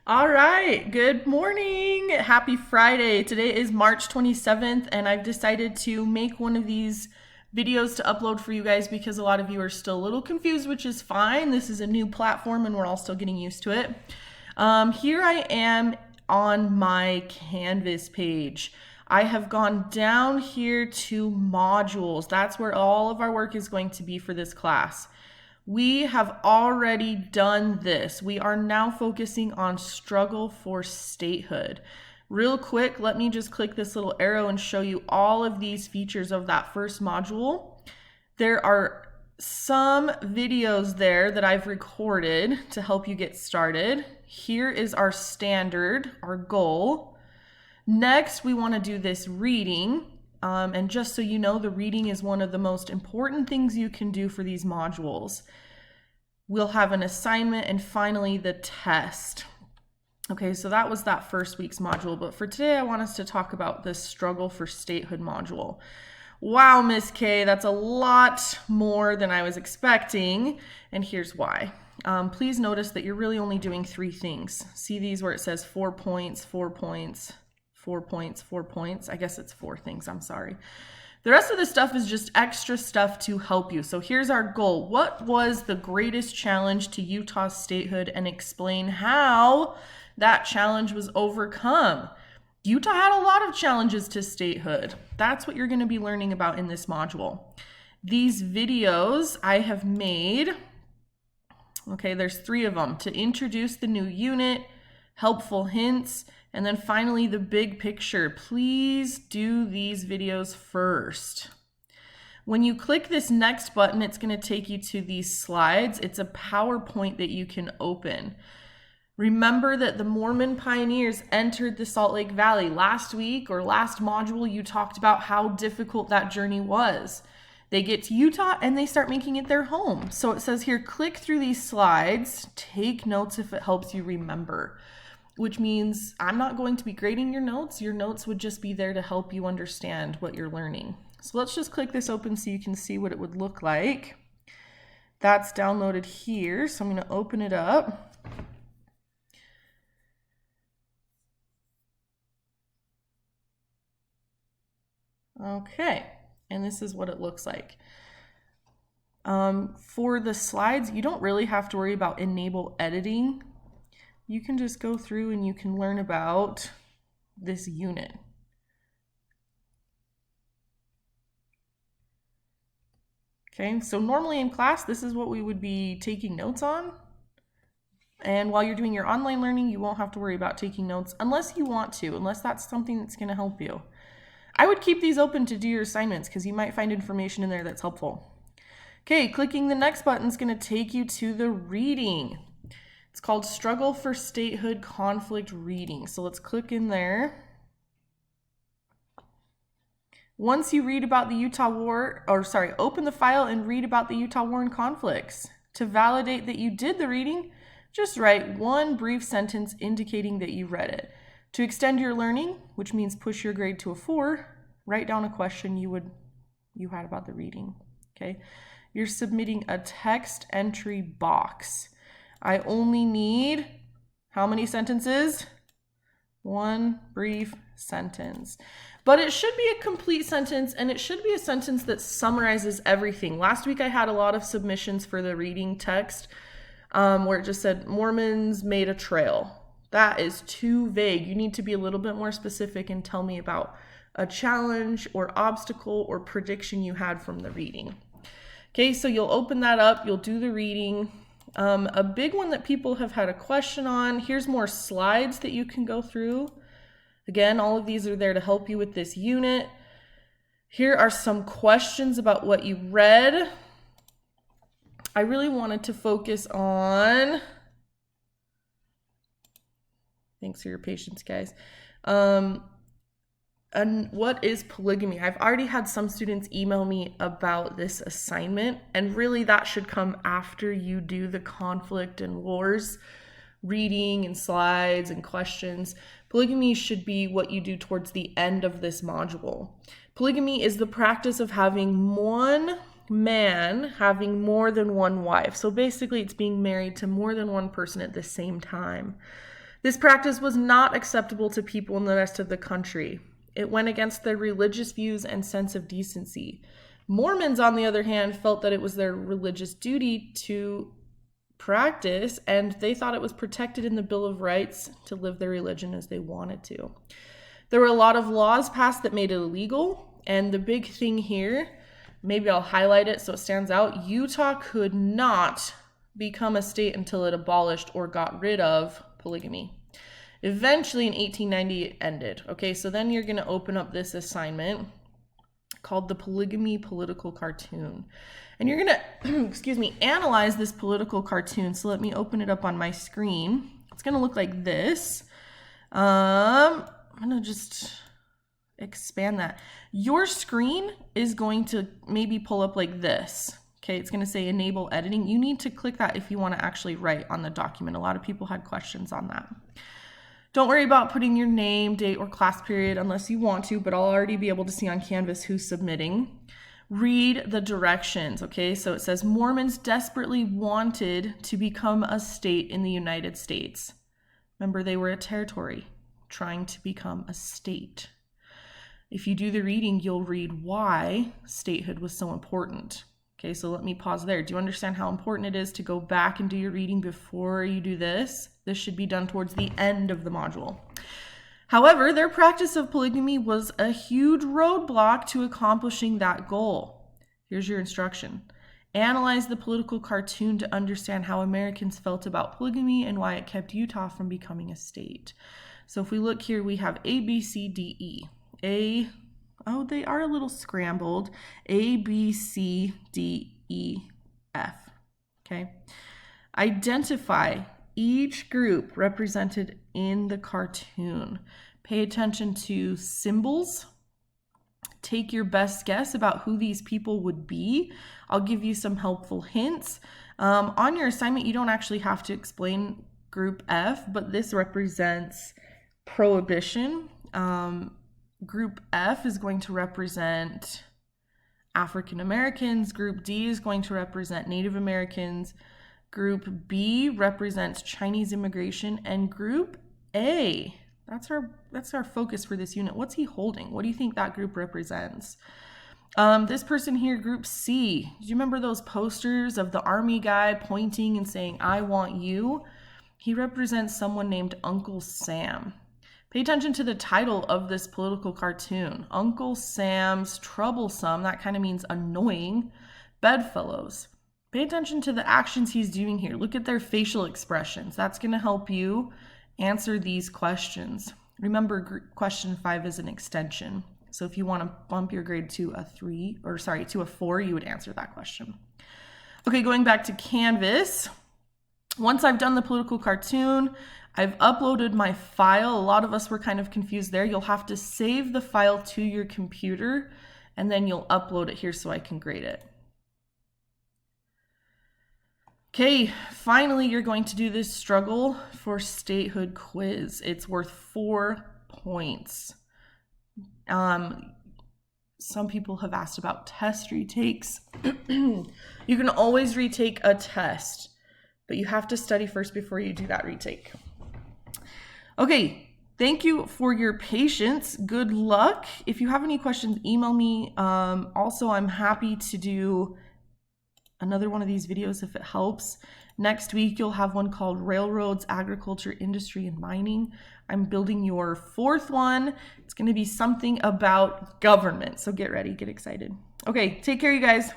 All right, good morning. Happy Friday. Today is March 27th, and I've decided to make one of these videos to upload for you guys because a lot of you are still a little confused, which is fine. This is a new platform and we're all still getting used to it. Here I am on my Canvas page. I have gone down here to modules. That's where all of our work is going to be for this class. We have already done this. We are now focusing on struggle for statehood. Real quick, let me just click this little arrow and show you all of these features of that first module. There are some videos there that I've recorded to help you get started. Here is our standard, our goal. Next, we want to do this reading. And just so you know, the reading is one of the most important things you can do for these modules. We'll have an assignment and finally the test. Okay, so that was that first week's module, but for today I want us to talk about this struggle for statehood module. Wow, Miss K, that's a lot more than I was expecting, and here's why. Please notice that you're really only doing 3 things. See these where it says 4 points, 4 points, 4 points, 4 points. I guess it's 4 things, I'm sorry. The rest of the stuff is just extra stuff to help you. So here's our goal. What was the greatest challenge to Utah's statehood, and explain how that challenge was overcome? Utah had a lot of challenges to statehood. That's what you're going to be learning about in this module. These videos I have made, okay, there's 3 of them: to introduce the new unit, helpful hints, and then finally the big picture. Please do these videos first. When you click this next button, it's going to take you to these slides. It's a PowerPoint that you can open. Remember that the Mormon pioneers entered the Salt Lake Valley. Last week or last module, you talked about how difficult that journey was. They get to Utah and they start making it their home. So it says here, click through these slides, take notes if it helps you remember. Which means I'm not going to be grading your notes. Your notes would just be there to help you understand what you're learning. So let's just click this open so you can see what it would look like. That's downloaded here, so I'm going to open it up. Okay, and this is what it looks like. For the slides, you don't really have to worry about enable editing. You can just go through and you can learn about this unit. Okay, so normally in class, this is what we would be taking notes on. And while you're doing your online learning, you won't have to worry about taking notes unless you want to, unless that's something that's going to help you. I would keep these open to do your assignments because you might find information in there that's helpful. Okay, clicking the next button is going to take you to the reading. It's called Struggle for Statehood Conflict Reading. So let's click in there. Once you read about the Utah War, open the file and read about the Utah War and conflicts. To validate that you did the reading, just write 1 brief sentence indicating that you read it. To extend your learning, which means push your grade to a 4, write down a question you had about the reading. Okay, you're submitting a text entry box. I only need how many sentences? 1 brief sentence. But it should be a complete sentence, and it should be a sentence that summarizes everything. Last week I had a lot of submissions for the reading text where it just said Mormons made a trail. That is too vague. You need to be a little bit more specific and tell me about a challenge or obstacle or prediction you had from the reading. Okay, so you'll open that up, you'll do the reading. A big one that people have had a question on, here's more slides that you can go through. Again, all of these are there to help you with this unit. Here are some questions about what you read. I really wanted to focus on, thanks for your patience, guys. And what is polygamy? I've already had some students email me about this assignment, and really that should come after you do the conflict and wars reading and slides and questions. Polygamy should be what you do towards the end of this module. Polygamy is the practice of having one man having more than one wife. So basically it's being married to more than one person at the same time. This practice was not acceptable to people in the rest of the country. It went against their religious views and sense of decency. Mormons, on the other hand, felt that it was their religious duty to practice, and they thought it was protected in the Bill of Rights to live their religion as they wanted to. There were a lot of laws passed that made it illegal, and the big thing here, maybe I'll highlight it so it stands out, Utah could not become a state until it abolished or got rid of polygamy. Eventually in 1890 it ended. Okay, so then you're going to open up this assignment called the Polygamy Political Cartoon. And you're going to, analyze this political cartoon. So let me open it up on my screen. It's going to look like this. I'm going to just expand that. Your screen is going to maybe pull up like this. Okay, it's going to say enable editing. You need to click that if you want to actually write on the document. A lot of people had questions on that. Don't worry about putting your name, date, or class period unless you want to, but I'll already be able to see on Canvas who's submitting. Read the directions, okay? So it says Mormons desperately wanted to become a state in the United States. Remember, they were a territory trying to become a state. If you do the reading, you'll read why statehood was so important. Okay, so let me pause there. Do you understand how important it is to go back and do your reading before you do this? This should be done towards the end of the module. However, their practice of polygamy was a huge roadblock to accomplishing that goal. Here's your instruction. Analyze the political cartoon to understand how Americans felt about polygamy and why it kept Utah from becoming a state. So if we look here, we have A, B, C, D, E. Oh, they are a little scrambled. A, B, C, D, E, F. Okay. Identify each group represented in the cartoon. Pay attention to symbols. Take your best guess about who these people would be. I'll give you some helpful hints. On your assignment, you don't actually have to explain group F, but this represents prohibition. Group F is going to represent African Americans. Group D is going to represent Native Americans. Group B represents Chinese immigration. And Group A, that's our focus for this unit. What's he holding? What do you think that group represents? This person here, Group C, do you remember those posters of the army guy pointing and saying, I want you? He represents someone named Uncle Sam. Pay attention to the title of this political cartoon. Uncle Sam's Troublesome, that kind of means annoying, bedfellows. Pay attention to the actions he's doing here. Look at their facial expressions. That's going to help you answer these questions. Remember, question 5 is an extension. So if you want to bump your grade to a 4, you would answer that question. Okay, going back to Canvas. Once I've done the political cartoon, I've uploaded my file. A lot of us were kind of confused there. You'll have to save the file to your computer, and then you'll upload it here so I can grade it. Okay, finally, you're going to do this struggle for statehood quiz. It's worth 4 points. Some people have asked about test retakes. You can always retake a test, but you have to study first before you do that retake. Okay, thank you for your patience. Good luck. If you have any questions, email me. Also, I'm happy to do another one of these videos if it helps. Next week, you'll have one called Railroads, Agriculture, Industry, and Mining. I'm building your 4th one. It's going to be something about government. So get ready, get excited. Okay, take care, you guys.